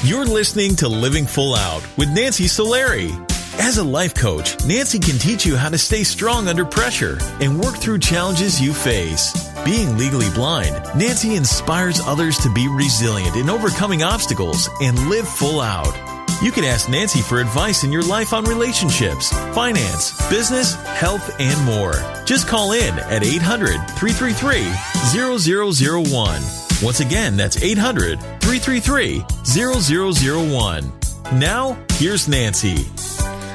You're listening to Living Full Out with Nancy Solari. As a life coach, Nancy can teach you how to stay strong under pressure and work through challenges you face. Being legally blind, Nancy inspires others to be resilient in overcoming obstacles and live full out. You can ask Nancy for advice in your life on relationships, finance, business, health, and more. Just call in at 800-333-0001. Once again, that's 800-333-0001. Now, here's Nancy.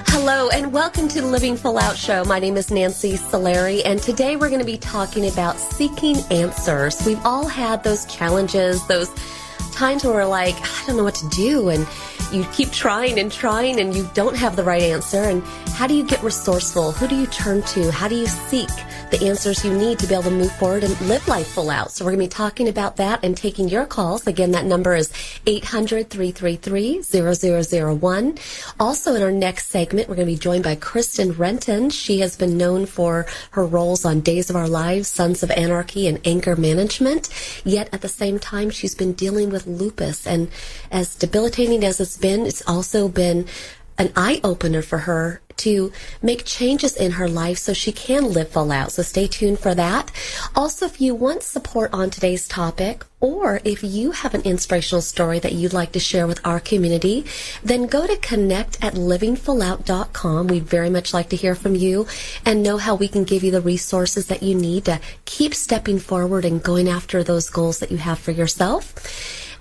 Hello, and welcome to the Living Full Out Show. My name is Nancy Solari, and today we're going to be talking about seeking answers. We've all had those challenges, those times where we're like, I don't know what to do, and you keep trying and you don't have the right answer. And how do you get resourceful? Who do you turn to? How do you seek the answers you need to be able to move forward and live life full out? So we're going to be talking about that and taking your calls. Again, that number is 800-333-0001. Also, in our next segment, we're going to be joined by Kristen Renton. She has been known for her roles on Days of Our Lives, Sons of Anarchy, and Anger Management. Yet at the same time, she's been dealing with lupus. And as debilitating as it's also been an eye-opener for her to make changes in her life so she can live full out. So stay tuned for that. Also, if you want support on today's topic, or if you have an inspirational story that you'd like to share with our community, then go to connect@livingfullout.com. We'd very much like to hear from you and know how we can give you the resources that you need to keep stepping forward and going after those goals that you have for yourself.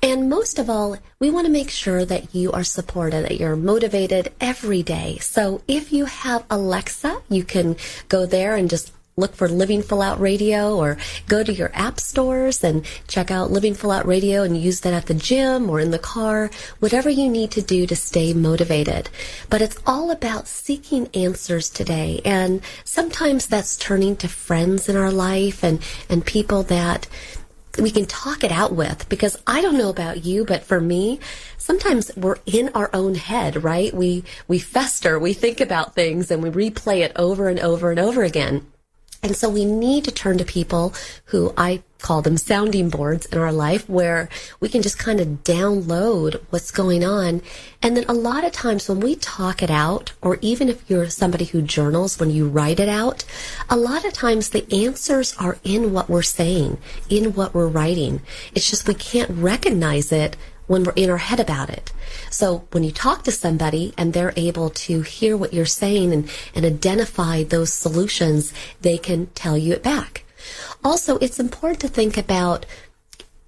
And most of all, we want to make sure that you are supported, that you're motivated every day. So if you have Alexa, you can go there and just look for Living Full Out Radio, or go to your app stores and check out Living Full Out Radio and use that at the gym or in the car, whatever you need to do to stay motivated. But it's all about seeking answers today. And sometimes that's turning to friends in our life and people that we can talk it out with, because I don't know about you, but for me, sometimes we're in our own head, right? We fester, we think about things, and we replay it over and over and over again. And so we need to turn to people who I call them sounding boards in our life, where we can just kind of download what's going on. And then a lot of times when we talk it out, or even if you're somebody who journals, when you write it out, a lot of times the answers are in what we're saying, in what we're writing. It's just we can't recognize it when we're in our head about it. So when you talk to somebody and they're able to hear what you're saying and identify those solutions, they can tell you it back. Also, it's important to think about,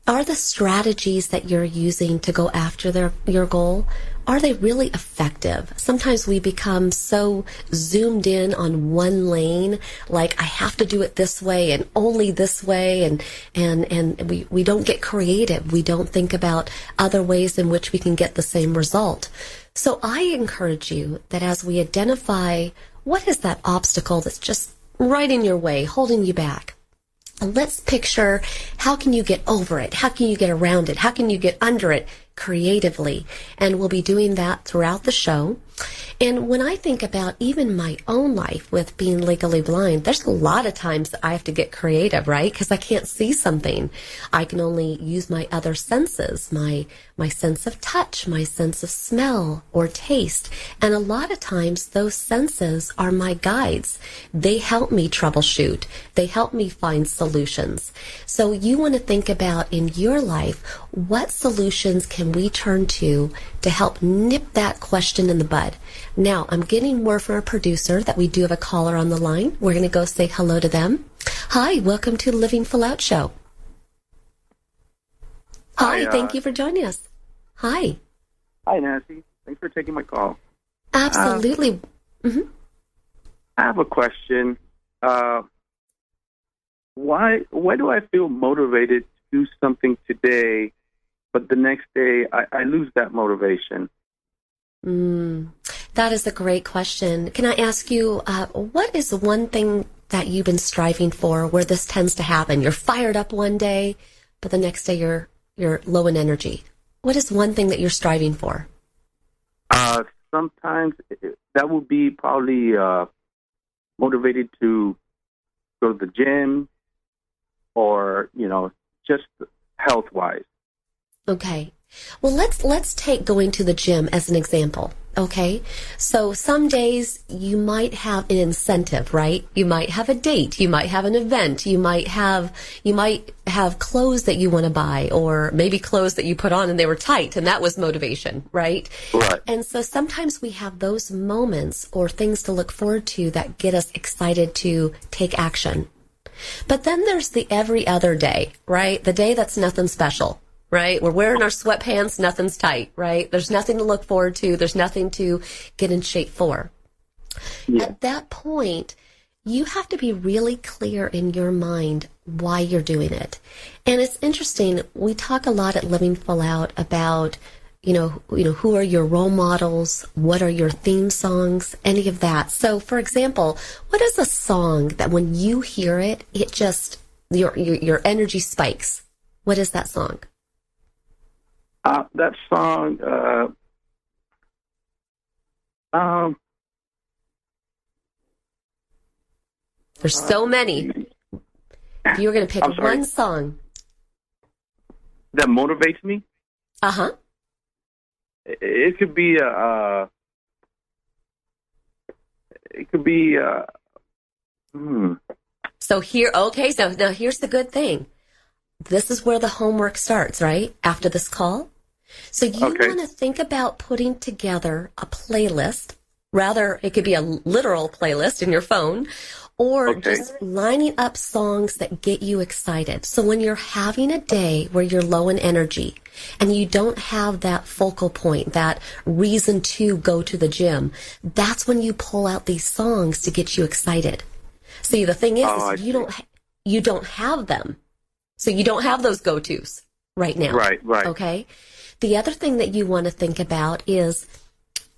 are the strategies that you're using to go after your goal, are they really effective? Sometimes we become so zoomed in on one lane, like I have to do it this way and only this way, and we don't get creative. We don't think about other ways in which we can get the same result. So I encourage you that as we identify what is that obstacle that's just right in your way, holding you back, let's picture, how can you get over it? How can you get around it? How can you get under it creatively? And we'll be doing that throughout the show. And when I think about even my own life with being legally blind, there's a lot of times that I have to get creative, right? Because I can't see something. I can only use my other senses, my sense of touch, my sense of smell or taste. And a lot of times those senses are my guides. They help me troubleshoot. They help me find solutions. So you want to think about in your life, what solutions can we turn to help nip that question in the bud? Now, I'm getting word from our producer that we do have a caller on the line. We're going to go say hello to them. Hi, welcome to the Living Full Out Show. Hi, thank you for joining us. Hi. Hi, Nancy. Thanks for taking my call. Absolutely. I have a question. Why do I feel motivated to do something today, but the next day I lose that motivation? That is a great question. Can I ask you, what is one thing that you've been striving for where this tends to happen? You're fired up one day, but the next day you're low in energy. What is one thing that you're striving for? Sometimes that would be probably motivated to go to the gym, or, just health-wise. Okay. Well, let's take going to the gym as an example. Okay. So some days you might have an incentive, right? You might have a date. You might have an event. You might have clothes that you want to buy, or maybe clothes that you put on and they were tight, and that was motivation, right? Right. And so sometimes we have those moments or things to look forward to that get us excited to take action. But then there's the every other day, right? The day that's nothing special. Right? We're wearing our sweatpants, nothing's tight, right? There's nothing to look forward to. There's nothing to get in shape for. Yeah. At that point, you have to be really clear in your mind why you're doing it. And it's interesting, we talk a lot at Living Full Out about, who are your role models? What are your theme songs? Any of that. So, for example, what is a song that when you hear it, it just, your energy spikes? What is that song? That song, there's so many. If you were going to pick one song that motivates me, it could be So now here's the good thing. This is where the homework starts, right? After this call. So you want to think about putting together a playlist. Rather, it could be a literal playlist in your phone, or just lining up songs that get you excited. So when you're having a day where you're low in energy and you don't have that focal point, that reason to go to the gym, that's when you pull out these songs to get you excited. See, the thing is you don't have them. So you don't have those go-tos right now. Right. Okay? The other thing that you want to think about is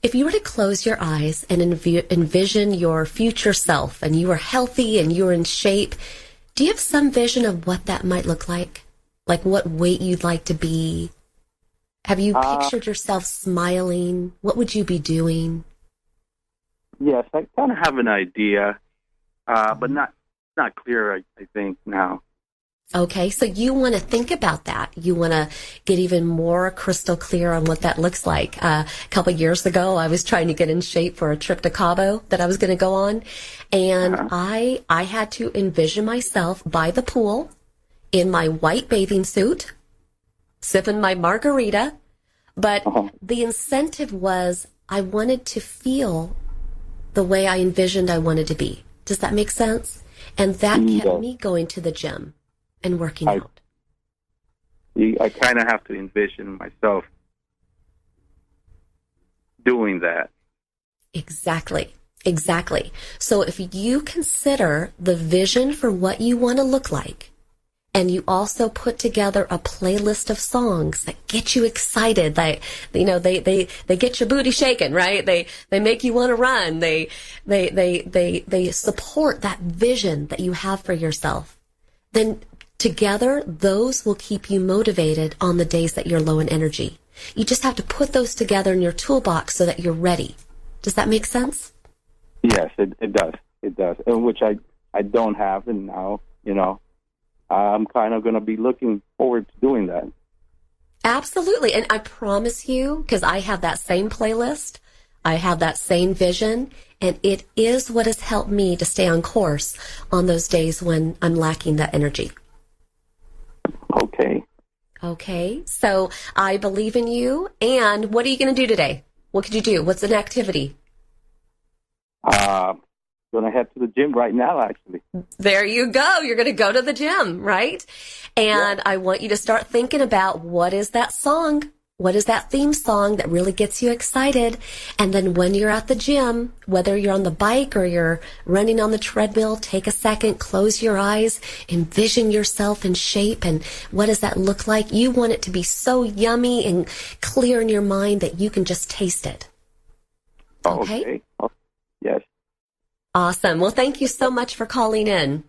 if you were to close your eyes and envision your future self and you are healthy and you're in shape, do you have some vision of what that might look like? Like what weight you'd like to be? Have you pictured yourself smiling? What would you be doing? Yes, I kind of have an idea, but not clear, I think, now. Okay, so you want to think about that. You want to get even more crystal clear on what that looks like. A couple of years ago, I was trying to get in shape for a trip to Cabo that I was going to go on. And I had to envision myself by the pool in my white bathing suit, sipping my margarita. But the incentive was I wanted to feel the way I envisioned I wanted to be. Does that make sense? And that kept me going to the gym and working out. I kind of have to envision myself doing that. Exactly. So if you consider the vision for what you want to look like, and you also put together a playlist of songs that get you excited, they get your booty shaking, right? They make you want to run. They support that vision that you have for yourself. Then together, those will keep you motivated on the days that you're low in energy. You just have to put those together in your toolbox so that you're ready. Does that make sense? Yes, it does. It does. And which I don't have, and now, I'm kind of going to be looking forward to doing that. Absolutely. And I promise you, because I have that same playlist, I have that same vision, and it is what has helped me to stay on course on those days when I'm lacking that energy. Okay. So I believe in you. And what are you going to do today? What could you do? What's an activity? Going to head to the gym right now, actually. There you go. You're going to go to the gym, right? And I want you to start thinking about what is that song? What is that theme song that really gets you excited? And then when you're at the gym, whether you're on the bike or you're running on the treadmill, take a second, close your eyes, envision yourself in shape. And what does that look like? You want it to be so yummy and clear in your mind that you can just taste it. Okay? Yes. Awesome. Well, thank you so much for calling in.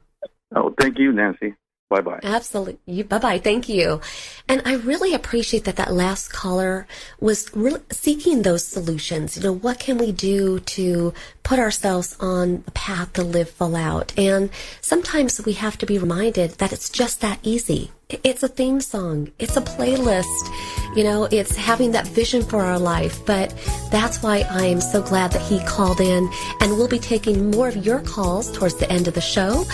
Oh, thank you, Nancy. Bye-bye. Absolutely. Bye-bye. Thank you. And I really appreciate that last caller was really seeking those solutions. What can we do to put ourselves on the path to live full out. And sometimes we have to be reminded that it's just that easy. It's a theme song. It's a playlist. It's having that vision for our life. But that's why I am so glad that he called in, and we'll be taking more of your calls towards the end of the show.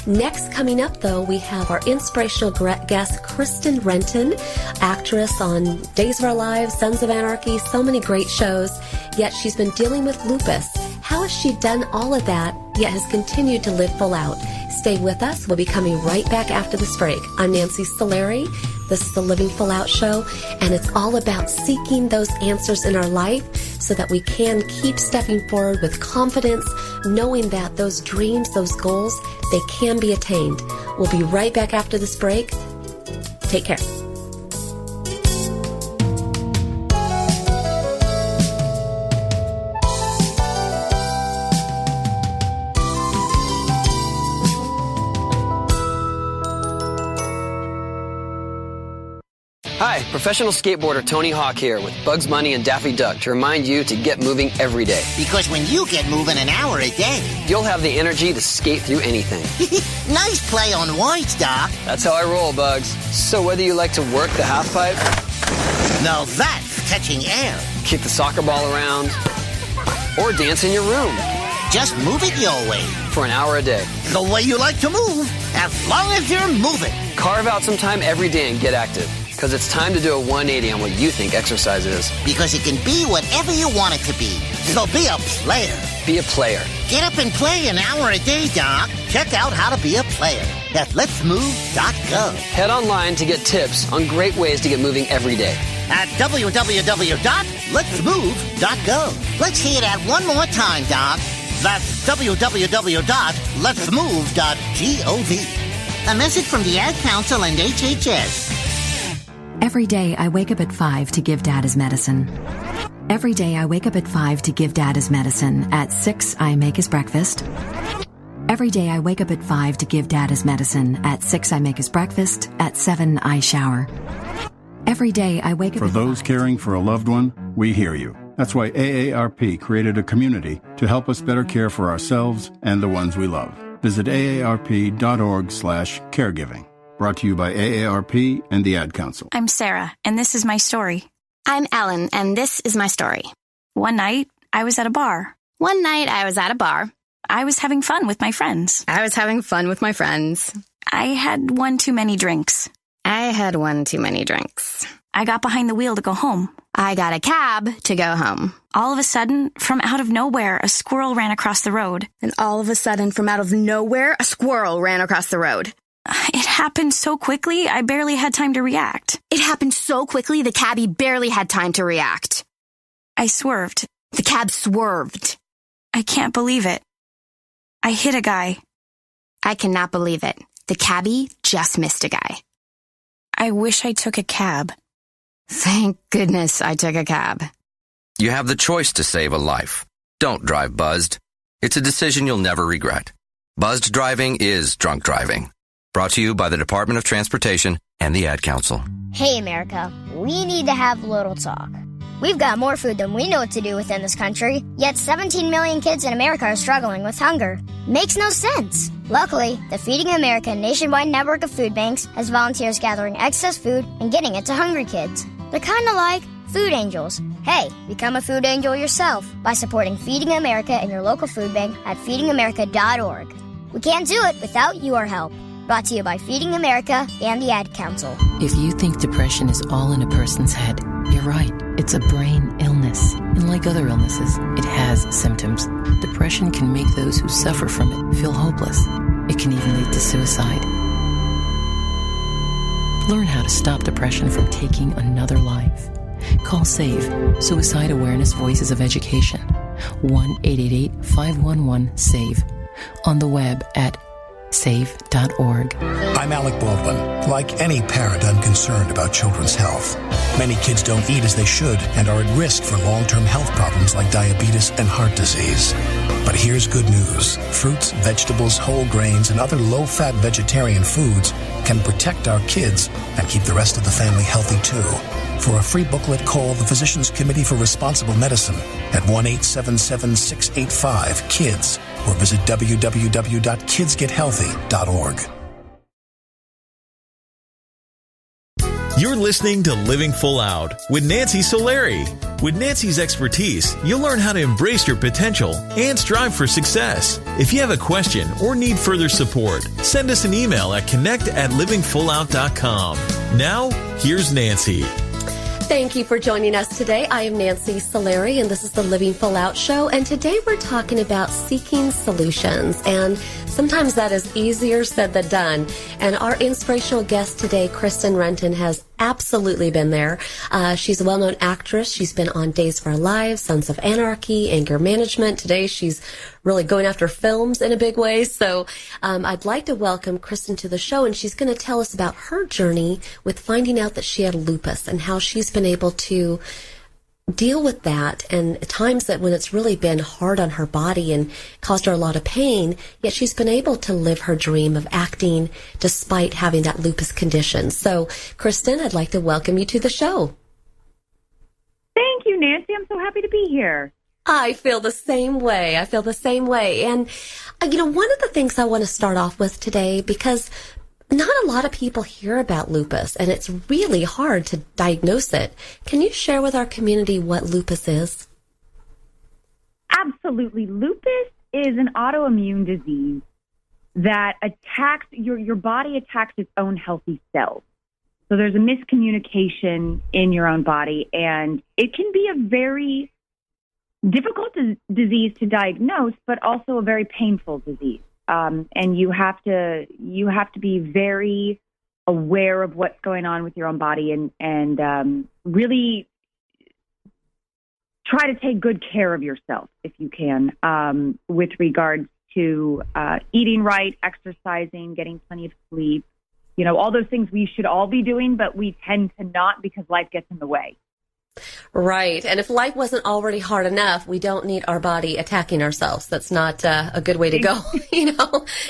Next, coming up, though, we have our inspirational guest, Kristen Renton, actress on Days of Our Lives, Sons of Anarchy, so many great shows, yet she's been dealing with lupus. How has she done all of that, yet has continued to live full out? Stay with us. We'll be coming right back after this break. I'm Nancy Solari. This is the Living Full Out Show, and it's all about seeking those answers in our life so that we can keep stepping forward with confidence, knowing that those dreams, those goals, they can be attained. We'll be right back after this break. Take care. Hi, professional skateboarder Tony Hawk here with Bugs Bunny and Daffy Duck to remind you to get moving every day. Because when you get moving an hour a day, you'll have the energy to skate through anything. Nice play on words, Doc. That's how I roll, Bugs. So whether you like to work the half pipe, now that's catching air, kick the soccer ball around, or dance in your room, just move it your way. For an hour a day. The way you like to move, as long as you're moving. Carve out some time every day and get active. Because it's time to do a 180 on what you think exercise is. Because it can be whatever you want it to be. So be a player. Be a player. Get up and play an hour a day, Doc. Check out how to be a player at letsmove.go. Head online to get tips on great ways to get moving every day. At www.letsmove.go. Let's hear that one more time, Doc. That's www.letsmove.gov. A message from the Ad Council and HHS. Every day I wake up at 5 to give Dad his medicine. Every day I wake up at 5 to give Dad his medicine. At 6 I make his breakfast. Every day I wake up at 5 to give Dad his medicine. At 6 I make his breakfast. At 7 I shower. Every day I wake up For those caring for a loved one, we hear you. That's why AARP created a community to help us better care for ourselves and the ones we love. Visit aarp.org/caregiving. Brought to you by AARP and the Ad Council. I'm Sarah, and this is my story. I'm Ellen, and this is my story. One night, I was at a bar. I was having fun with my friends. I had one too many drinks. I got behind the wheel to go home. I got a cab to go home. All of a sudden, from out of nowhere, a squirrel ran across the road. It happened so quickly, I barely had time to react. The cabbie barely had time to react. I swerved. The cab swerved. I can't believe it. I hit a guy. I cannot believe it. The cabbie just missed a guy. I wish I took a cab. Thank goodness I took a cab. You have the choice to save a life. Don't drive buzzed. It's a decision you'll never regret. Buzzed driving is drunk driving. Brought to you by the Department of Transportation and the Ad Council. Hey, America, we need to have a little talk. We've got more food than we know what to do with in this country, yet 17 million kids in America are struggling with hunger. Makes no sense. Luckily, the Feeding America nationwide network of food banks has volunteers gathering excess food and getting it to hungry kids. They're kind of like food angels. Hey, become a food angel yourself by supporting Feeding America in your local food bank at feedingamerica.org. We can't do it without your help. Brought to you by Feeding America and the Ad Council. If you think depression is all in a person's head, you're right. It's a brain illness. And like other illnesses, it has symptoms. Depression can make those who suffer from it feel hopeless. It can even lead to suicide. Learn how to stop depression from taking another life. Call SAVE, Suicide Awareness Voices of Education, 1-888-511-SAVE, on the web at save.org. I'm Alec Baldwin. Like any parent, I'm concerned about children's health. Many kids don't eat as they should and are at risk for long-term health problems like diabetes and heart disease. But here's good news. Fruits, vegetables, whole grains, and other low-fat vegetarian foods can protect our kids and keep the rest of the family healthy too. For a free booklet, call the Physicians Committee for Responsible Medicine at 1-877-685-KIDS or visit www.kidsgethealthy.org. You're listening to Living Full Out with Nancy Solari. With Nancy's expertise, you'll learn how to embrace your potential and strive for success. If you have a question or need further support, send us an email at connect@livingfullout.com. Now, here's Nancy. Thank you for joining us today. I am Nancy Solari, and this is the Living Full Out Show. And today we're talking about seeking solutions. And sometimes that is easier said than done. And our inspirational guest today, Kristen Renton, has absolutely been there. She's a well-known actress. She's been on Days of Our Lives, Sons of Anarchy, Anger Management. Today she's really going after films in a big way. So I'd like to welcome Kristen to the show, and she's going to tell us about her journey with finding out that she had lupus and how she's been able to deal with that, and at times that when it's really been hard on her body and caused her a lot of pain, yet she's been able to live her dream of acting despite having that lupus condition. So, Kristen, I'd like to welcome you to the show. Thank you, Nancy. I'm so happy to be here. I feel the same way. And, one of the things I want to start off with today, because not a lot of people hear about lupus, and it's really hard to diagnose it. Can you share with our community what lupus is? Absolutely. Lupus is an autoimmune disease that attacks, your body attacks its own healthy cells. So there's a miscommunication in your own body, and it can be a very difficult disease to diagnose, but also a very painful disease. And you have to be very aware of what's going on with your own body and really try to take good care of yourself if you can, with regards to eating right, exercising, getting plenty of sleep, all those things we should all be doing, but we tend to not because life gets in the way. Right. And if life wasn't already hard enough, we don't need our body attacking ourselves. That's not a good way to go.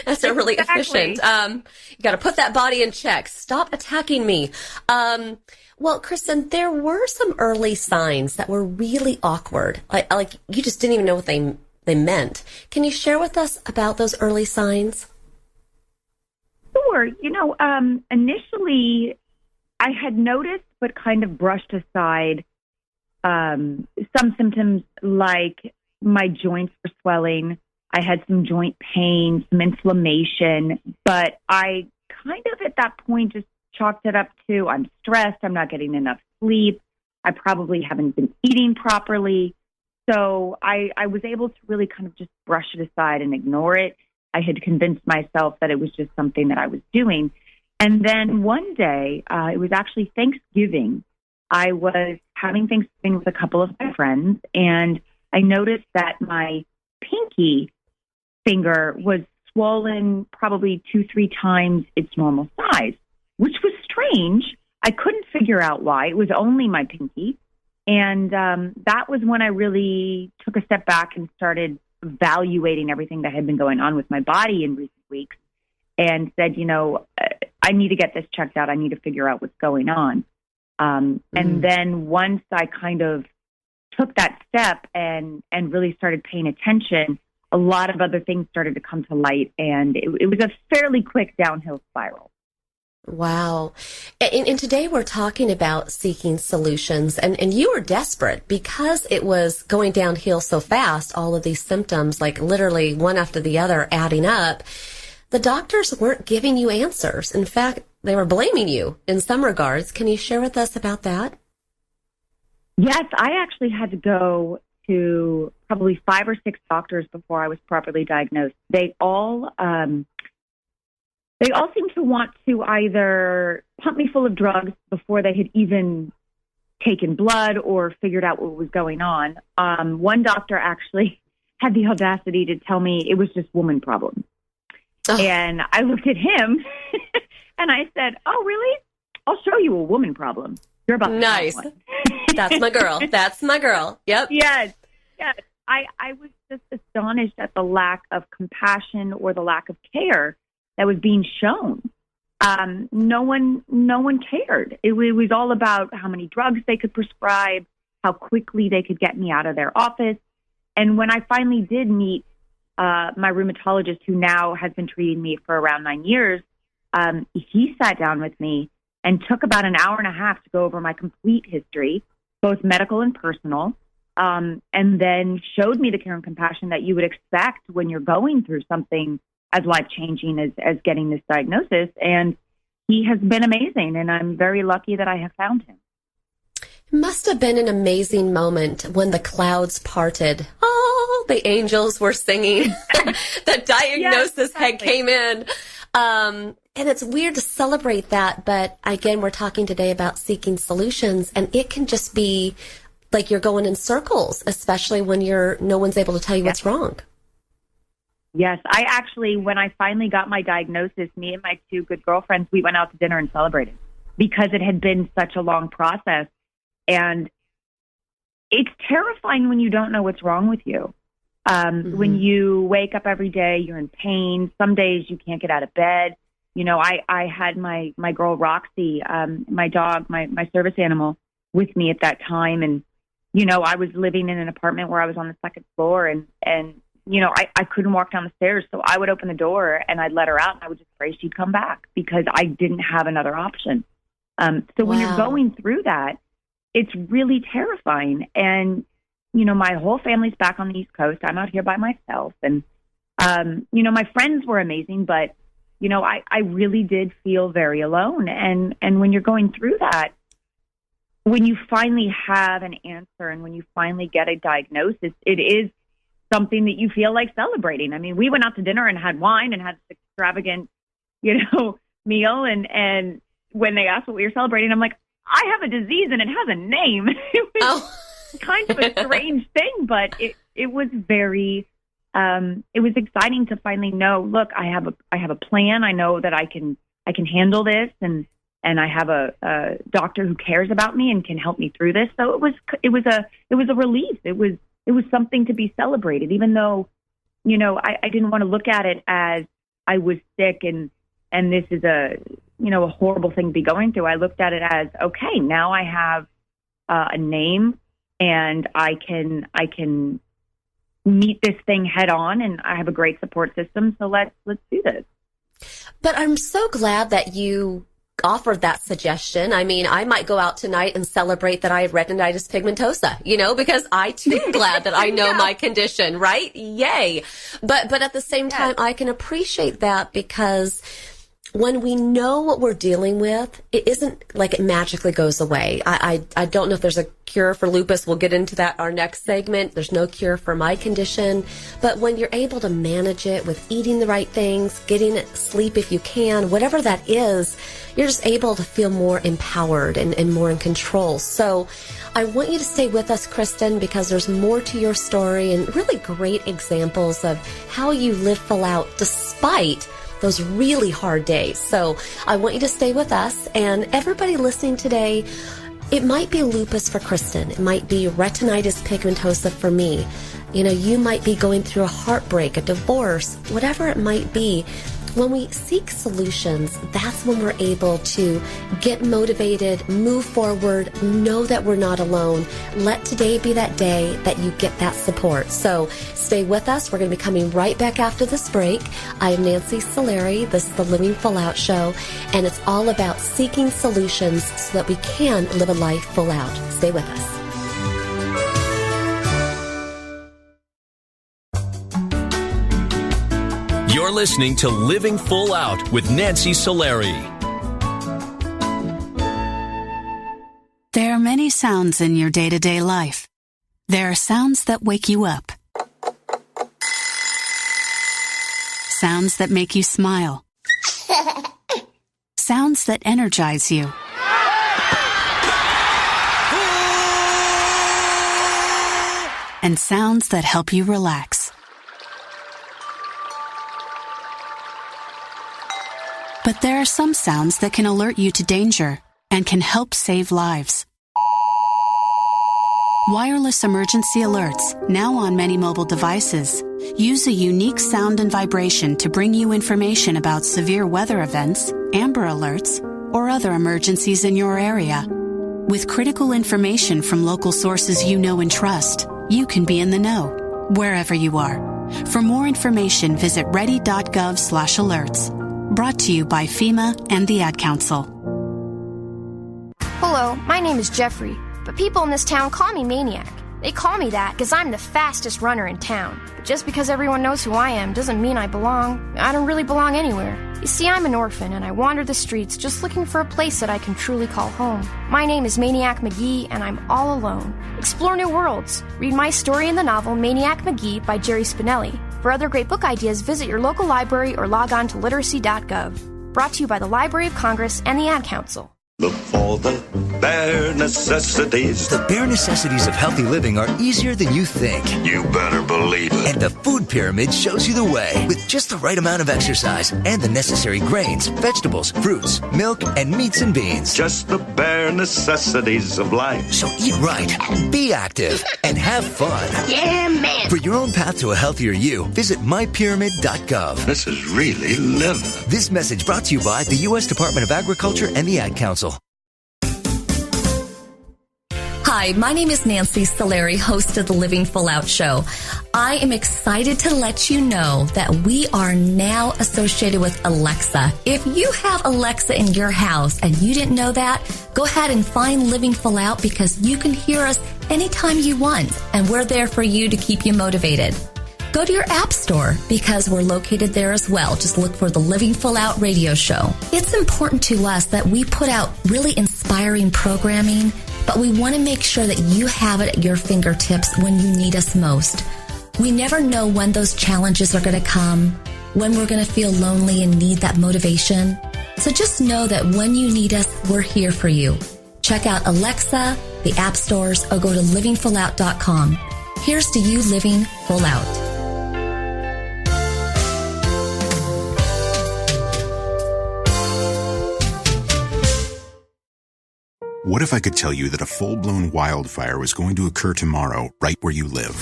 That's not really efficient. You got to put that body in check. Stop attacking me. Well, Kristen, there were some early signs that were really awkward. Like you just didn't even know what they meant. Can you share with us about those early signs? Sure. Initially I had noticed but kind of brushed aside some symptoms like my joints were swelling. I had some joint pain, some inflammation, but I kind of at that point just chalked it up to I'm stressed, I'm not getting enough sleep, I probably haven't been eating properly. So I was able to really kind of just brush it aside and ignore it. I had convinced myself that it was just something that I was doing. And then one day, it was actually Thanksgiving. I was having Thanksgiving with a couple of my friends, and I noticed that my pinky finger was swollen probably 2-3 times its normal size, which was strange. I couldn't figure out why. It was only my pinky. And that was when I really took a step back and started evaluating everything that had been going on with my body in recent weeks and said, I need to get this checked out. I need to figure out what's going on. And then once I kind of took that step and really started paying attention, a lot of other things started to come to light, and it was a fairly quick downhill spiral. Wow. And today we're talking about seeking solutions, and you were desperate because it was going downhill so fast, all of these symptoms, like literally one after the other adding up. The doctors weren't giving you answers. In fact, they were blaming you in some regards. Can you share with us about that? Yes, I actually had to go to probably 5 or 6 doctors before I was properly diagnosed. They all seemed to want to either pump me full of drugs before they had even taken blood or figured out what was going on. One doctor actually had the audacity to tell me it was just woman problems. And I looked at him and I said, "Oh, really? I'll show you a woman problem. You're about to nice. have one." That's my girl. That's my girl. Yep. Yes. I was just astonished at the lack of compassion or the lack of care that was being shown. No one cared. It was all about how many drugs they could prescribe, how quickly they could get me out of their office. And when I finally did meet my rheumatologist, who now has been treating me for around 9 years, he sat down with me and took about an hour and a half to go over my complete history, both medical and personal, and then showed me the care and compassion that you would expect when you're going through something as life-changing as getting this diagnosis. And he has been amazing, and I'm very lucky that I have found him. It must have been an amazing moment when the clouds parted. Oh, the angels were singing. The diagnosis had came in. And it's weird to celebrate that, but again, we're talking today about seeking solutions, and it can just be like you're going in circles, especially when no one's able to tell you what's wrong. Yes, I actually, when I finally got my diagnosis, me and my two good girlfriends, we went out to dinner and celebrated because it had been such a long process. And it's terrifying when you don't know what's wrong with you. When you wake up every day, you're in pain. Some days you can't get out of bed. You know, I had my girl Roxy, my dog, my service animal, with me at that time. And, you know, I was living in an apartment where I was on the second floor, and you know, I couldn't walk down the stairs. So I would open the door and I'd let her out, and I would just pray she'd come back because I didn't have another option. So when you're going through that, it's really terrifying. And, you know, my whole family's back on the East Coast. I'm out here by myself. And, you know, my friends were amazing, but, you know, I really did feel very alone. And when you're going through that, when you finally have an answer and when you finally get a diagnosis, it is something that you feel like celebrating. I mean, we went out to dinner and had wine and had this extravagant, you know, meal. And when they asked what we were celebrating, I'm like, I have a disease and it has a name. It was kind of a strange thing, but it was very, it was exciting to finally know, look, I have a plan. I know that I can handle this, and I have a doctor who cares about me and can help me through this. So it was a relief. It was something to be celebrated, even though, you know, I didn't want to look at it as I was sick and this is a horrible thing to be going through. I looked at it as, okay, now I have a name and I can meet this thing head on, and I have a great support system. So let's do this. But I'm so glad that you offered that suggestion. I mean, I might go out tonight and celebrate that I have retinitis pigmentosa, you know, because I too am glad that I know my condition, right? Yay. But at the same time, I can appreciate that because when we know what we're dealing with, it isn't like it magically goes away. I don't know if there's a cure for lupus. We'll get into that our next segment. There's no cure for my condition. But when you're able to manage it with eating the right things, getting sleep if you can, whatever that is, you're just able to feel more empowered and more in control. So I want you to stay with us, Kristen, because there's more to your story and really great examples of how you live full out despite those really hard days. So I want you to stay with us. And everybody listening today, it might be lupus for Kristen. It might be retinitis pigmentosa for me. You know, you might be going through a heartbreak, a divorce, whatever it might be. When we seek solutions, that's when we're able to get motivated, move forward, know that we're not alone. Let today be that day that you get that support. So stay with us. We're going to be coming right back after this break. I am Nancy Solari. This is the Living Full Out Show, and it's all about seeking solutions so that we can live a life full out. Stay with us. You're listening to Living Full Out with Nancy Solari. There are many sounds in your day-to-day life. There are sounds that wake you up. Sounds that make you smile. Sounds that energize you. And sounds that help you relax. But there are some sounds that can alert you to danger and can help save lives. Wireless emergency alerts, now on many mobile devices, use a unique sound and vibration to bring you information about severe weather events, Amber Alerts, or other emergencies in your area. With critical information from local sources you know and trust, you can be in the know, wherever you are. For more information, visit ready.gov/alerts. Brought to you by FEMA and the Ad Council. Hello, my name is Jeffrey, but people in this town call me Maniac. They call me that because I'm the fastest runner in town. But just because everyone knows who I am doesn't mean I belong. I don't really belong anywhere. You see, I'm an orphan and I wander the streets just looking for a place that I can truly call home. My name is Maniac McGee and I'm all alone. Explore new worlds. Read my story in the novel Maniac McGee by Jerry Spinelli. For other great book ideas, visit your local library or log on to literacy.gov. Brought to you by the Library of Congress and the Ad Council. Look for the bare necessities. The bare necessities of healthy living are easier than you think. You better believe it. And the food pyramid shows you the way. With just the right amount of exercise and the necessary grains, vegetables, fruits, milk, and meats and beans. Just the bare necessities of life. So eat right, be active, and have fun. Yeah, man. For your own path to a healthier you, visit mypyramid.gov. This is really living. This message brought to you by the U.S. Department of Agriculture and the Ad Council. Hi, my name is Nancy Solari, host of the Living Full Out Show. I am excited to let you know that we are now associated with Alexa. If you have Alexa in your house and you didn't know that, go ahead and find Living Full Out because you can hear us anytime you want, and we're there for you to keep you motivated. Go to your app store because we're located there as well. Just look for the Living Full Out radio show. It's important to us that we put out really inspiring programming, but we want to make sure that you have it at your fingertips when you need us most. We never know when those challenges are going to come, when we're going to feel lonely and need that motivation. So just know that when you need us, we're here for you. Check out Alexa, the app stores, or go to livingfullout.com. Here's to you living full out. What if I could tell you that a full-blown wildfire was going to occur tomorrow right where you live?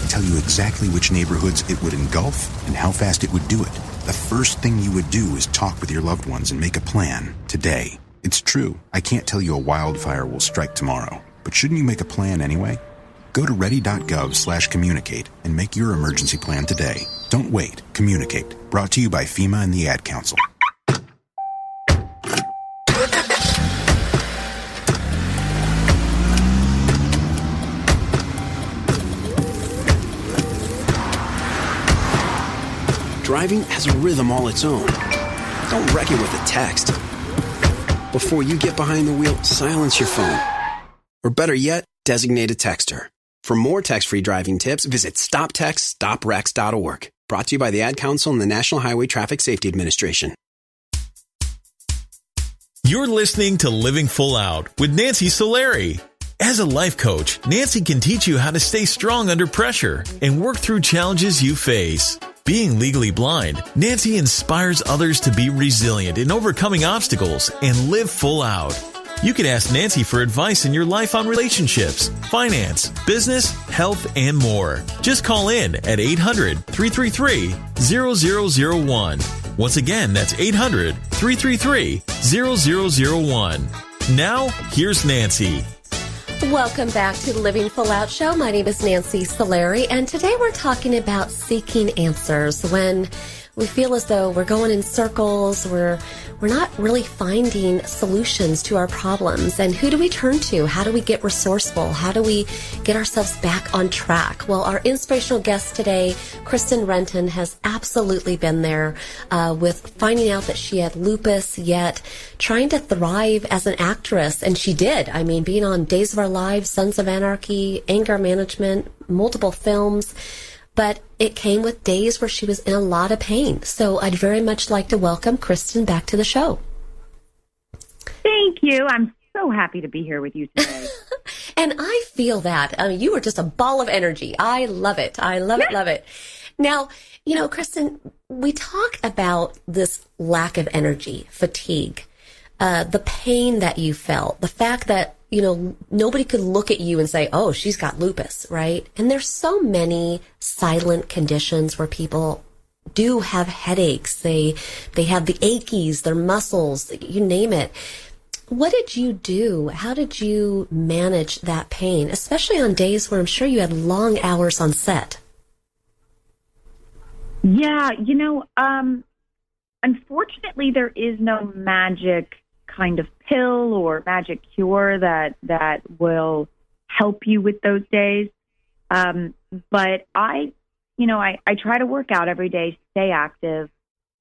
Tell you exactly which neighborhoods it would engulf and how fast it would do it. The first thing you would do is talk with your loved ones and make a plan today. It's true, I can't tell you a wildfire will strike tomorrow, but shouldn't you make a plan anyway? Go to ready.gov/communicate and make your emergency plan today. Don't wait. Communicate. Brought to you by FEMA and the Ad Council. Driving has a rhythm all its own. Don't wreck it with a text. Before you get behind the wheel, silence your phone. Or better yet, designate a texter. For more text-free driving tips, visit stoptextstoprex.org. Brought to you by the Ad Council and the National Highway Traffic Safety Administration. You're listening to Living Full Out with Nancy Solari. As a life coach, Nancy can teach you how to stay strong under pressure and work through challenges you face. Being legally blind, Nancy inspires others to be resilient in overcoming obstacles and live full out. You can ask Nancy for advice in your life on relationships, finance, business, health, and more. Just call in at 800-333-0001. Once again, that's 800-333-0001. Now, here's Nancy. Welcome back to the Living Full Out Show. My name is Nancy Solari, and today we're talking about seeking answers. When we feel as though we're going in circles, we're not really finding solutions to our problems. And who do we turn to? How do we get resourceful? How do we get ourselves back on track? Well, our inspirational guest today, Kristen Renton, has absolutely been there with finding out that she had lupus, yet trying to thrive as an actress. And she did. I mean, being on Days of Our Lives, Sons of Anarchy, Anger Management, multiple films. But it came with days where she was in a lot of pain. So I'd very much like to welcome Kristen back to the show. Thank you. I'm so happy to be here with you today. And I feel that. I mean, you are just a ball of energy. I love it. I love it, love it. Now, Kristen, we talk about this lack of energy, fatigue, the pain that you felt, the fact that, nobody could look at you and say, oh, she's got lupus, right? And there's so many silent conditions where people do have headaches. They have the achies, their muscles, you name it. What did you do? How did you manage that pain, especially on days where I'm sure you had long hours on set? Yeah, unfortunately, there is no magic kind of pill or magic cure that will help you with those days. But I try to work out every day, stay active,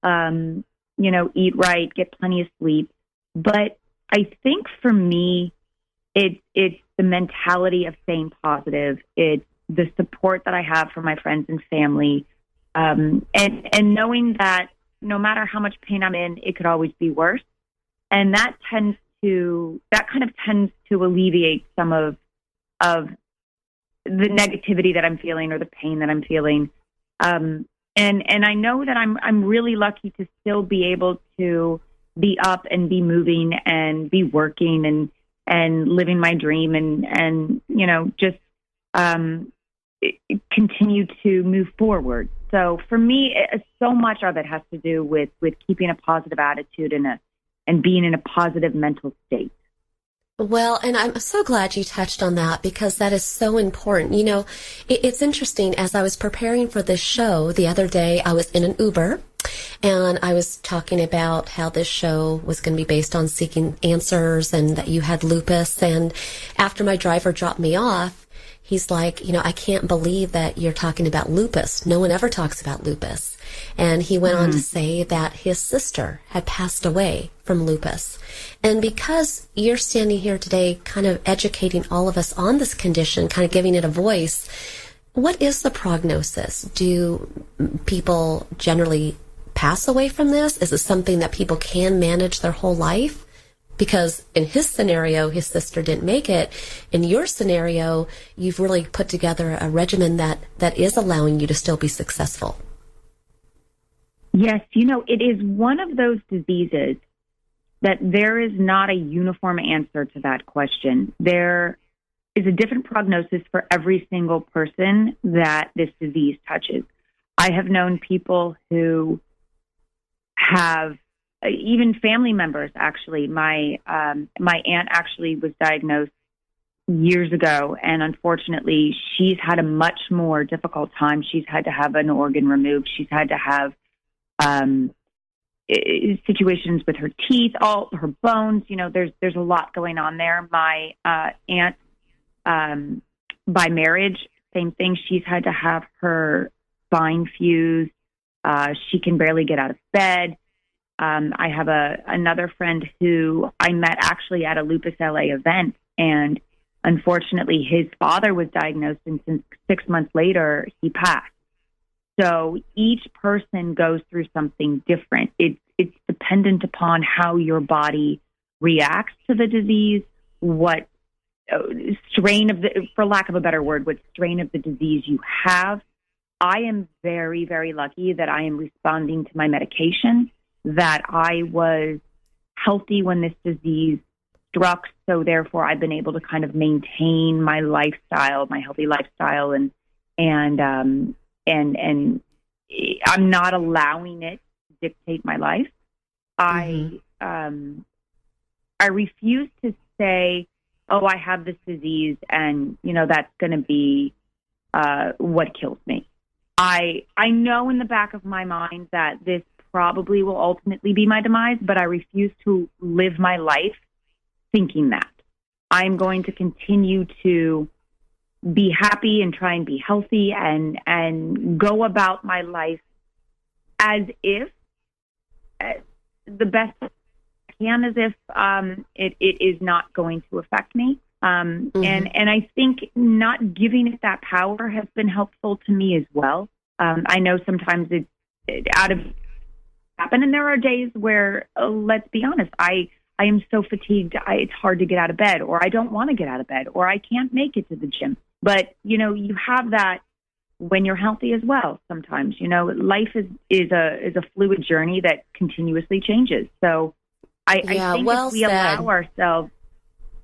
eat right, get plenty of sleep. But I think for me, it's the mentality of staying positive. It's the support that I have from my friends and family. And knowing that no matter how much pain I'm in, it could always be worse. And that kind of tends to alleviate some of the negativity that I'm feeling or the pain that I'm feeling. And I know that I'm really lucky to still be able to be up and be moving and be working and living my dream and just continue to move forward. So for me, so much of it has to do with keeping a positive attitude and being in a positive mental state. Well, and I'm so glad you touched on that because that is so important. It's interesting. As I was preparing for this show the other day, I was in an Uber and I was talking about how this show was going to be based on seeking answers and that you had lupus. And after my driver dropped me off, he's like, I can't believe that you're talking about lupus. No one ever talks about lupus. And he went on to say that his sister had passed away from lupus. And because you're standing here today kind of educating all of us on this condition, kind of giving it a voice, what is the prognosis? Do people generally pass away from this? Is it something that people can manage their whole life? Because in his scenario, his sister didn't make it. In your scenario, you've really put together a regimen that is allowing you to still be successful. Yes, it is one of those diseases that there is not a uniform answer to that question. There is a different prognosis for every single person that this disease touches. I have known people who have even family members, actually. My aunt actually was diagnosed years ago, and unfortunately, she's had a much more difficult time. She's had to have an organ removed. She's had to have situations with her teeth, all her bones. There's a lot going on there. My aunt, by marriage, same thing. She's had to have her spine fused. She can barely get out of bed. I have another friend who I met actually at a Lupus LA event, and unfortunately his father was diagnosed, and 6 months later he passed. So each person goes through something different. It's dependent upon how your body reacts to the disease, what strain of for lack of a better word, what strain of the disease you have. I am very, very lucky that I am responding to my medication, that I was healthy when this disease struck. So therefore I've been able to kind of maintain my lifestyle, my healthy lifestyle, and I'm not allowing it to dictate my life. I refuse to say, oh, I have this disease and, that's going to be what kills me. I know in the back of my mind that this probably will ultimately be my demise, but I refuse to live my life thinking that. I'm going to continue to be happy and try and be healthy and go about my life as if the best I can, as if it is not going to affect me. And I think not giving it that power has been helpful to me as well. I know sometimes it out of happen, and there are days where, let's be honest, I am so fatigued, it's hard to get out of bed, or I don't want to get out of bed, or I can't make it to the gym. But, you have that when you're healthy as well. Sometimes, life is a fluid journey that continuously changes. So I think if we allow ourselves,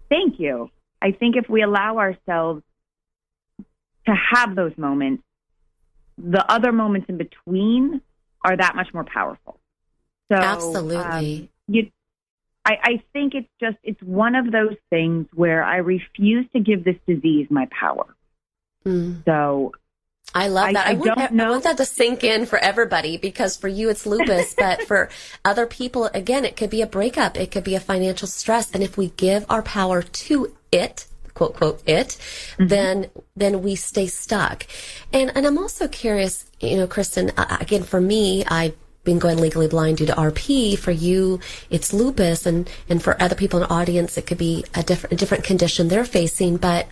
thank you. I think if we allow ourselves to have those moments, the other moments in between are that much more powerful. So absolutely. I think it's one of those things where I refuse to give this disease my power. So I love that. I want that to sink in for everybody, because for you it's lupus, but for other people, again, it could be a breakup. It could be a financial stress. And if we give our power to it, quote, quote, it, then we stay stuck. And I'm also curious, Kristen, again, for me, I've been going legally blind due to RP. For you, it's lupus. And for other people in the audience, it could be a different condition they're facing. But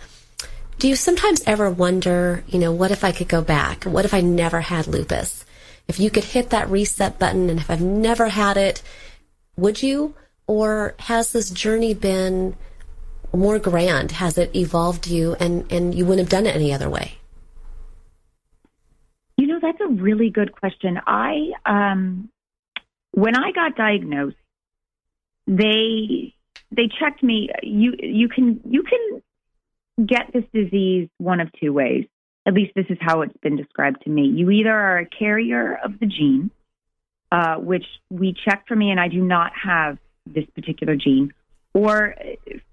do you sometimes ever wonder, what if I could go back? What if I never had lupus? If you could hit that reset button, and if I've never had it, would you? Or has this journey been more grand? Has it evolved you and you wouldn't have done it any other way? That's a really good question. When I got diagnosed, they checked me. You can get this disease one of two ways. At least this is how it's been described to me. You either are a carrier of the gene, which we checked for me, and I do not have this particular gene, or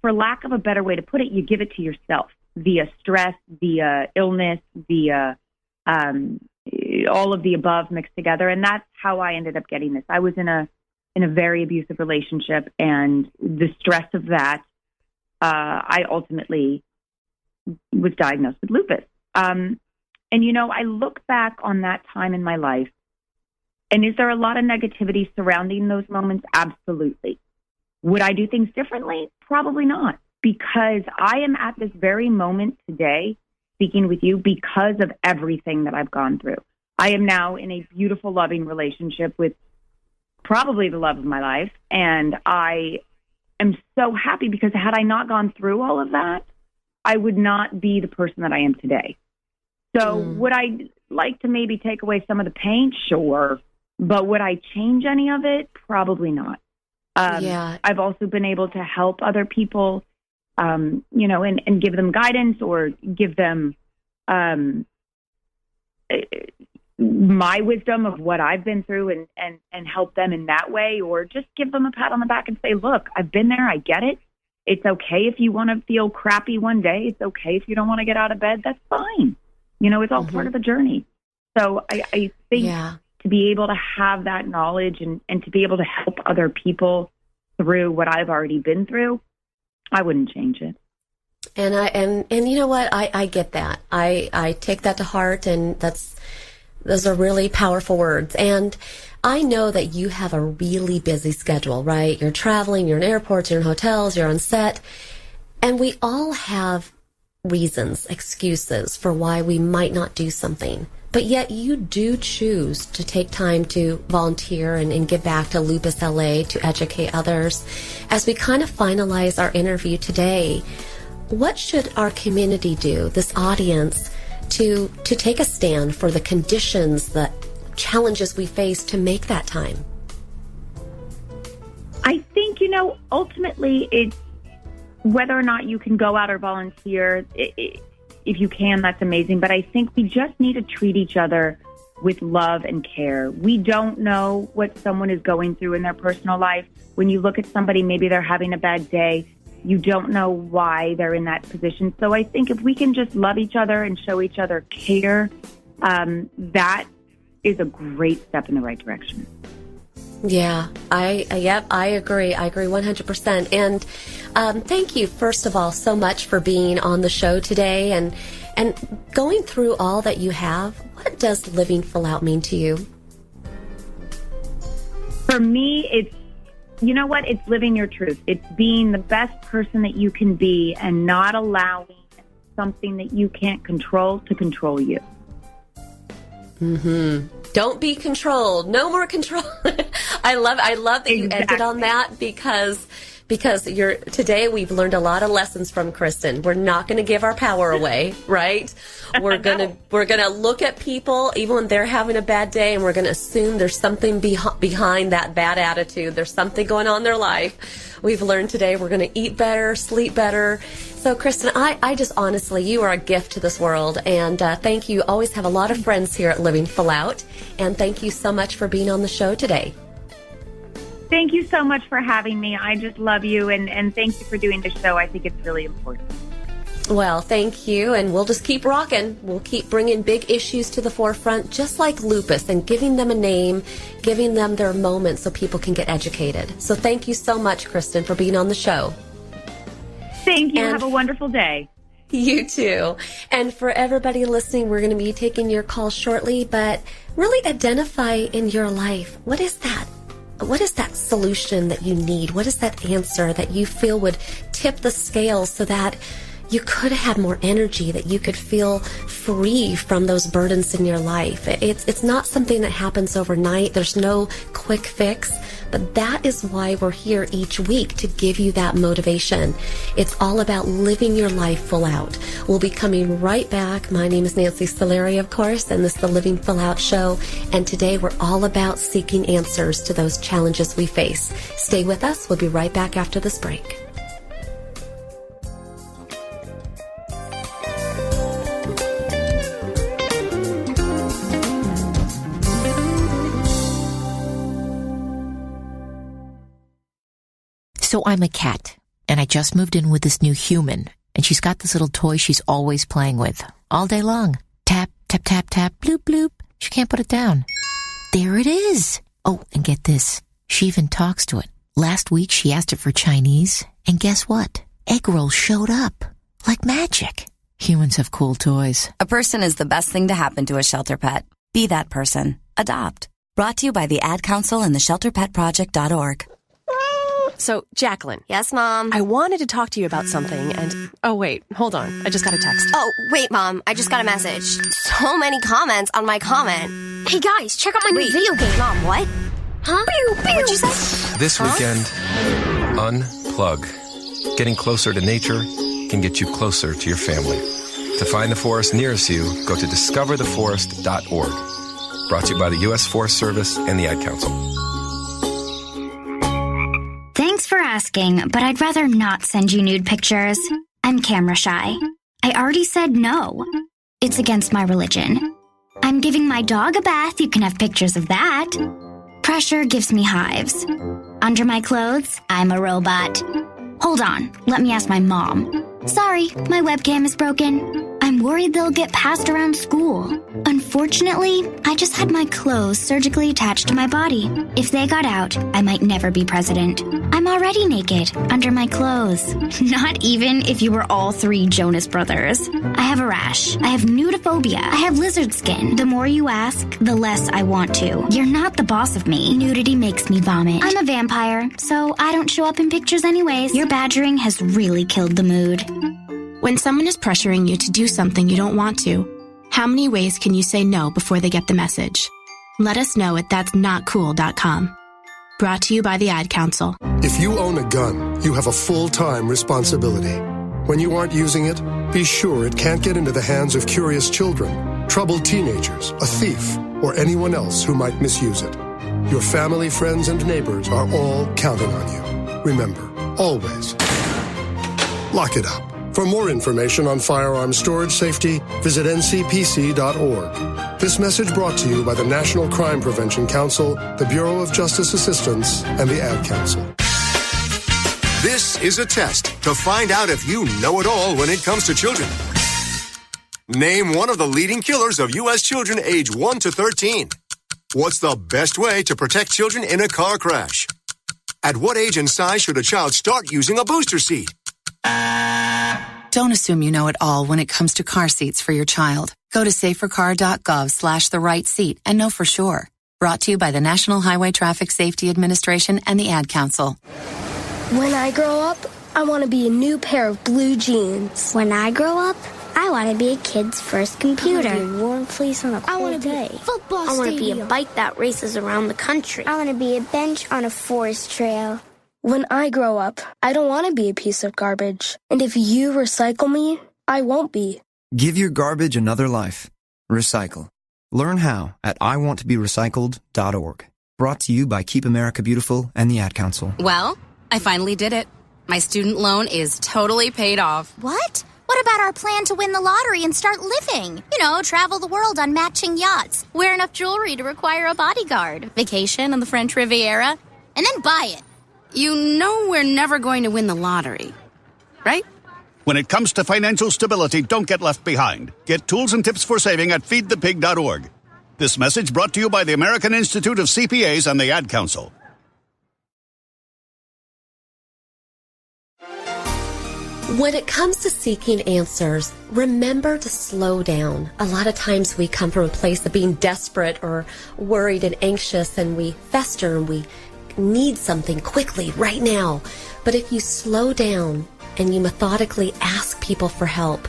for lack of a better way to put it, you give it to yourself via stress, via illness, via all of the above mixed together. And that's how I ended up getting this. I was in a very abusive relationship, and the stress of that, I ultimately was diagnosed with lupus. And I look back on that time in my life, and is there a lot of negativity surrounding those moments? Absolutely. Would I do things differently? Probably not, because I am at this very moment today speaking with you because of everything that I've gone through. I am now in a beautiful, loving relationship with probably the love of my life, and I am so happy, because had I not gone through all of that, I would not be the person that I am today. So would I like to maybe take away some of the pain? Sure. But would I change any of it? Probably not. I've also been able to help other people, and give them guidance, or give them my wisdom of what I've been through, and help them in that way, or just give them a pat on the back and say, look, I've been there. I get it. It's okay if you want to feel crappy one day. It's okay if you don't want to get out of bed. That's fine. It's all part of the journey. So I think to be able to have that knowledge and to be able to help other people through what I've already been through, I wouldn't change it. And you know what? I get that. I take that to heart, and those are really powerful words. And I know that you have a really busy schedule, right? You're traveling, you're in airports, you're in hotels, you're on set. And we all have reasons, excuses for why we might not do something. But yet you do choose to take time to volunteer and give back to Lupus LA to educate others. As we kind of finalize our interview today, what should our community do, this audience, to take a stand for the conditions, the challenges we face to make that time? I think, ultimately it's whether or not you can go out or volunteer. If you can, that's amazing. But I think we just need to treat each other with love and care. We don't know what someone is going through in their personal life. When you look at somebody, maybe they're having a bad day. You don't know why they're in that position. So I think if we can just love each other and show each other care, that is a great step in the right direction. Yeah, I agree. I agree 100%. And thank you, first of all, so much for being on the show today and going through all that you have. What does living full out mean to you? For me, it's, it's living your truth. It's being the best person that you can be and not allowing something that you can't control to control you. Don't be controlled. No more control. I love that you ended on that, because because today we've learned a lot of lessons from Kristen. We're not going to give our power away, right? We're going to look at people even when they're having a bad day, and we're going to assume there's something behind that bad attitude. There's something going on in their life. We've learned today we're going to eat better, sleep better. So, Kristen, I just honestly, you are a gift to this world, and thank you. Always have a lot of friends here at Living Full Out, and thank you so much for being on the show today. Thank you so much for having me. I just love you, and thank you for doing the show. I think it's really important. Well, thank you, and we'll just keep rocking. We'll keep bringing big issues to the forefront, just like lupus, and giving them a name, giving them their moment so people can get educated. So thank you so much, Kristen, for being on the show. Thank you. And have a wonderful day. You too. And for everybody listening, we're going to be taking your call shortly, but really identify in your life, what is that? What is that solution that you need? What is that answer that you feel would tip the scale so that you could have more energy, that you could feel free from those burdens in your life? It's not something that happens overnight. There's no quick fix, but that is why we're here each week, to give you that motivation. It's all about living your life full out. We'll be coming right back. My name is Nancy Solari, of course, and this is the Living Full Out Show. And today we're all about seeking answers to those challenges we face. Stay with us. We'll be right back after this break. So I'm a cat, and I just moved in with this new human, and she's got this little toy she's always playing with, all day long. Tap, tap, tap, tap, bloop, bloop. She can't put it down. There it is. Oh, and get this. She even talks to it. Last week, she asked it for Chinese, and guess what? Egg rolls showed up. Like magic. Humans have cool toys. A person is the best thing to happen to a shelter pet. Be that person. Adopt. Brought to you by the Ad Council and the ShelterPetProject.org. So, Jacqueline. Yes, Mom? I wanted to talk to you about something, and... Oh, wait. Hold on. I just got a text. Oh, wait, Mom. I just got a message. So many comments on my comment. Hey, guys, check out my new video game. Mom, what? Huh? What'd you say? This weekend, unplug. Getting closer to nature can get you closer to your family. To find the forest nearest you, go to discovertheforest.org. Brought to you by the U.S. Forest Service and the Ad Council. Thanks for asking, but I'd rather not send you nude pictures. I'm camera shy. I already said no. It's against my religion. I'm giving my dog a bath. You can have pictures of that. Pressure gives me hives. Under my clothes, I'm a robot. Hold on, let me ask my mom. Sorry, my webcam is broken. I'm worried they'll get passed around school. Unfortunately, I just had my clothes surgically attached to my body. If they got out, I might never be president. I'm already naked, under my clothes. Not even if you were all three Jonas Brothers. I have a rash. I have nudophobia. I have lizard skin. The more you ask, the less I want to. You're not the boss of me. Nudity makes me vomit. I'm a vampire, so I don't show up in pictures anyways. Your badgering has really killed the mood. When someone is pressuring you to do something you don't want to, how many ways can you say no before they get the message? Let us know at that'snotcool.com. Brought to you by the Ad Council. If you own a gun, you have a full-time responsibility. When you aren't using it, be sure it can't get into the hands of curious children, troubled teenagers, a thief, or anyone else who might misuse it. Your family, friends, and neighbors are all counting on you. Remember, always, lock it up. For more information on firearms storage safety, visit ncpc.org. This message brought to you by the National Crime Prevention Council, the Bureau of Justice Assistance, and the Ad Council. This is a test to find out if you know it all when it comes to children. Name one of the leading killers of U.S. children age 1 to 13. What's the best way to protect children in a car crash? At what age and size should a child start using a booster seat? Don't assume you know it all when it comes to car seats for your child. Go to safercar.gov/the-right-seat and know for sure. Brought to you by the National Highway Traffic Safety Administration and the Ad Council. When I grow up, I want to be a new pair of blue jeans. When I grow up, I want to be a kid's first computer. I want to be a warm fleece on a cold day. Football I want to be a bike that races around the country. I want to be a bench on a forest trail. When I grow up, I don't want to be a piece of garbage. And if you recycle me, I won't be. Give your garbage another life. Recycle. Learn how at iwanttoberecycled.org. Brought to you by Keep America Beautiful and the Ad Council. Well, I finally did it. My student loan is totally paid off. What? What about our plan to win the lottery and start living? You know, travel the world on matching yachts, wear enough jewelry to require a bodyguard, vacation on the French Riviera, and then buy it. You know we're never going to win the lottery, right? When it comes to financial stability, don't get left behind. Get tools and tips for saving at feedthepig.org. This message brought to you by the American Institute of CPAs and the Ad Council. When it comes to seeking answers, remember to slow down. A lot of times we come from a place of being desperate or worried and anxious, and we fester and we need something quickly right now. But if you slow down and you methodically ask people for help,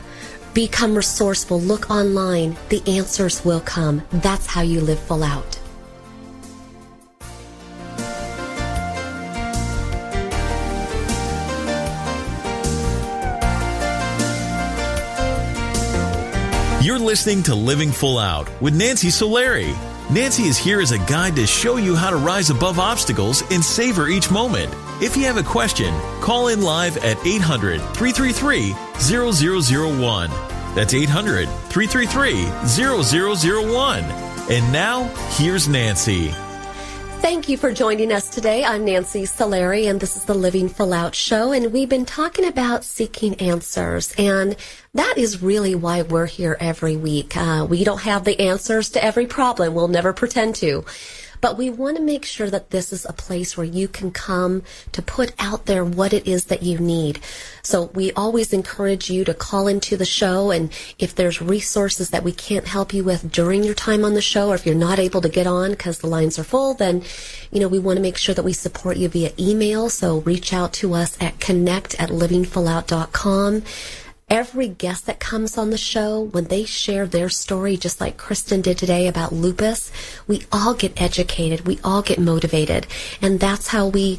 become resourceful, look online, the answers will come. That's how you live full out. You're listening to Living Full Out with Nancy Solari. Nancy is here as a guide to show you how to rise above obstacles and savor each moment. If you have a question, call in live at 800-333-0001. That's 800-333-0001. And now, here's Nancy. Thank you for joining us today. I'm Nancy Solari, and this is the Living Full Out show, and we've been talking about seeking answers, and that is really why we're here every week. We don't have the answers to every problem. We'll never pretend to. But we want to make sure that this is a place where you can come to put out there what it is that you need. So we always encourage you to call into the show, and if there's resources that we can't help you with during your time on the show, or if you're not able to get on because the lines are full, then, we want to make sure that we support you via email. So reach out to us at connect@livingfullout.com. Every guest that comes on the show, when they share their story, just like Kristen did today about lupus, we all get educated, we all get motivated, and that's how we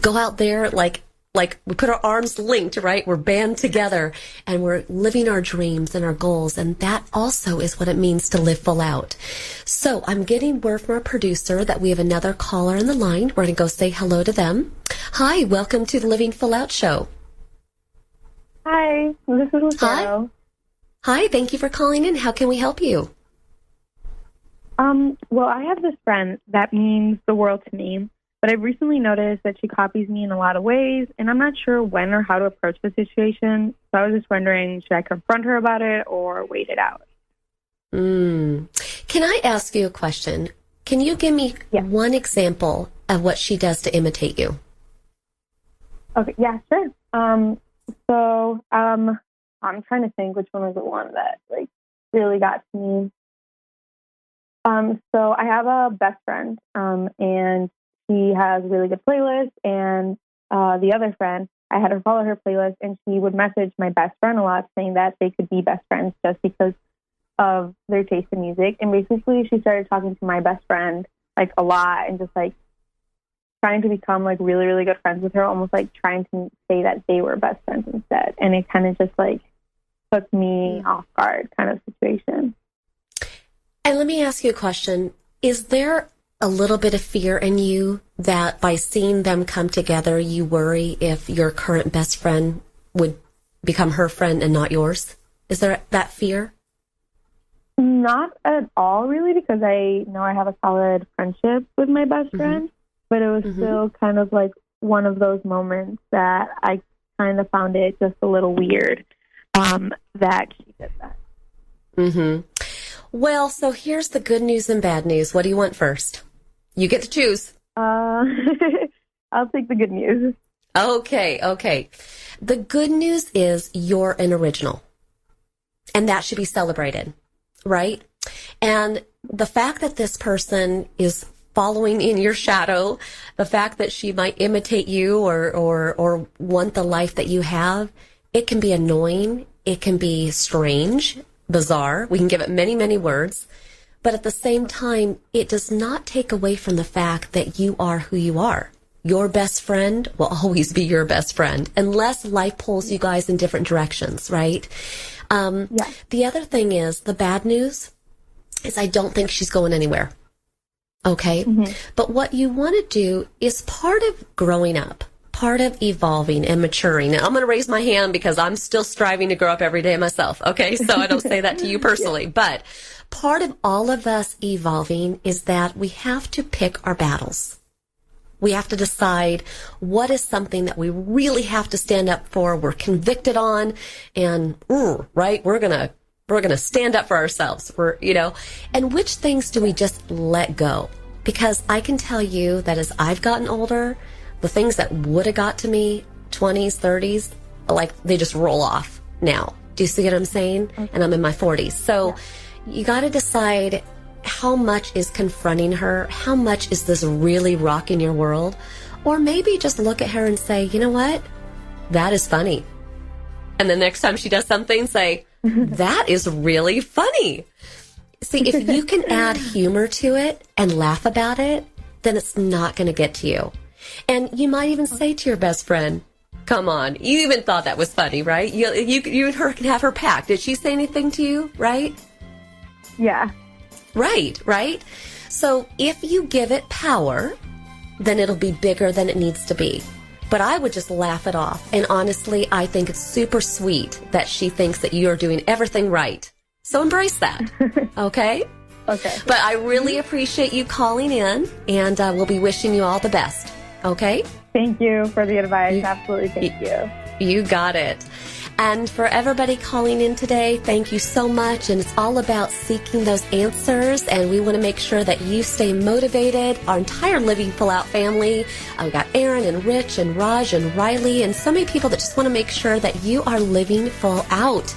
go out there like we put our arms linked, right? We're band together, and we're living our dreams and our goals, and that also is what it means to live full out. So I'm getting word from our producer that we have another caller on the line. We're going to go say hello to them. Hi, welcome to the Living Full Out show. Hi, this is Lucero. Hi, thank you for calling in. How can we help you? Well, I have this friend that means the world to me, but I've recently noticed that she copies me in a lot of ways, and I'm not sure when or how to approach the situation. So I was just wondering, should I confront her about it or wait it out? Can I ask you a question? Can you give me one example of what she does to imitate you? Okay, yeah, sure. So, I'm trying to think which one was the one that, really got to me. So I have a best friend, and she has really good playlists, and the other friend, I had her follow her playlist, and she would message my best friend a lot saying that they could be best friends just because of their taste in music. And basically she started talking to my best friend, a lot, and just, trying to become really, really good friends with her, almost trying to say that they were best friends instead. And it kind of just took me off guard kind of situation. And let me ask you a question. Is there a little bit of fear in you that by seeing them come together, you worry if your current best friend would become her friend and not yours? Is there that fear? Not at all, really, because I know I have a solid friendship with my best friend. But it was still kind of one of those moments that I kind of found it just a little weird that she did that. Well, so here's the good news and bad news. What do you want first? You get to choose. I'll take the good news. Okay. The good news is you're an original. And that should be celebrated, right? And the fact that this person is following in your shadow, the fact that she might imitate you or want the life that you have, it can be annoying, it can be strange, bizarre. We can give it many, many words. But at the same time, it does not take away from the fact that you are who you are. your best friend will always be your best friend unless life pulls you guys in different directions, right? The other thing is, the bad news is I don't think she's going anywhere. Okay? But what you want to do is part of growing up, part of evolving and maturing. Now, I'm going to raise my hand because I'm still striving to grow up every day myself. Okay? So I don't say that to you personally, but part of all of us evolving is that we have to pick our battles. We have to decide what is something that we really have to stand up for, we're convicted on, and, right, we're going to stand up for ourselves. And which things do we just let go? Because I can tell you that as I've gotten older, the things that would have got to me 20s, 30s, like they just roll off now. Do you see what I'm saying? Okay. And I'm in my 40s. So you got to decide how much is confronting her, how much is this really rocking your world, or maybe just look at her and say, you know what, that is funny. And the next time she does something, say, that is really funny. See, if you can add humor to it and laugh about it, then it's not going to get to you. And you might even say to your best friend, come on, you even thought that was funny, right? You and her can have her packed. Did she say anything to you, right? Yeah. Right. So if you give it power, then it'll be bigger than it needs to be. But I would just laugh it off. And honestly, I think it's super sweet that she thinks that you're doing everything right. So embrace that. Okay? Okay. But I really appreciate you calling in, and we'll be wishing you all the best. Okay? Thank you for the advice. Absolutely. Thank you. You got it. And for everybody calling in today, thank you so much. And it's all about seeking those answers. And we want to make sure that you stay motivated. Our entire Living Full Out family. We've got Aaron and Rich and Raj and Riley and so many people that just want to make sure that you are living full out.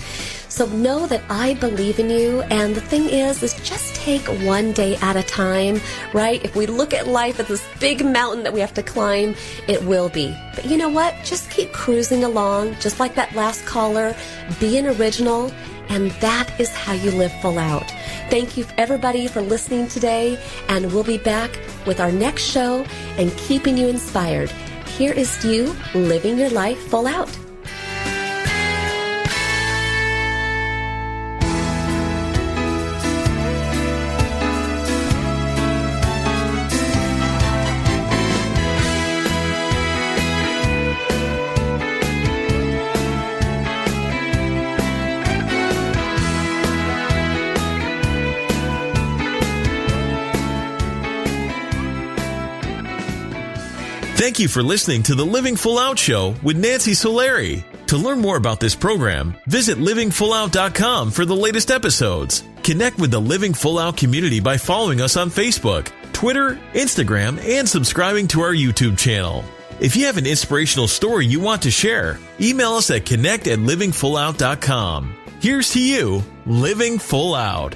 So know that I believe in you. And the thing is just take one day at a time, right? If we look at life as this big mountain that we have to climb, it will be. But you know what? Just keep cruising along, just like that last caller. Be an original, and that is how you live full out. Thank you, everybody, for listening today, and we'll be back with our next show and keeping you inspired. Here is you living your life full out. Thank you for listening to the Living Full Out Show with Nancy Solari. To learn more about this program, visit livingfullout.com for the latest episodes. Connect with the Living Full Out community by following us on Facebook, Twitter, Instagram, and subscribing to our YouTube channel. If you have an inspirational story you want to share, email us at connect@livingfullout.com. Here's to you, living full out.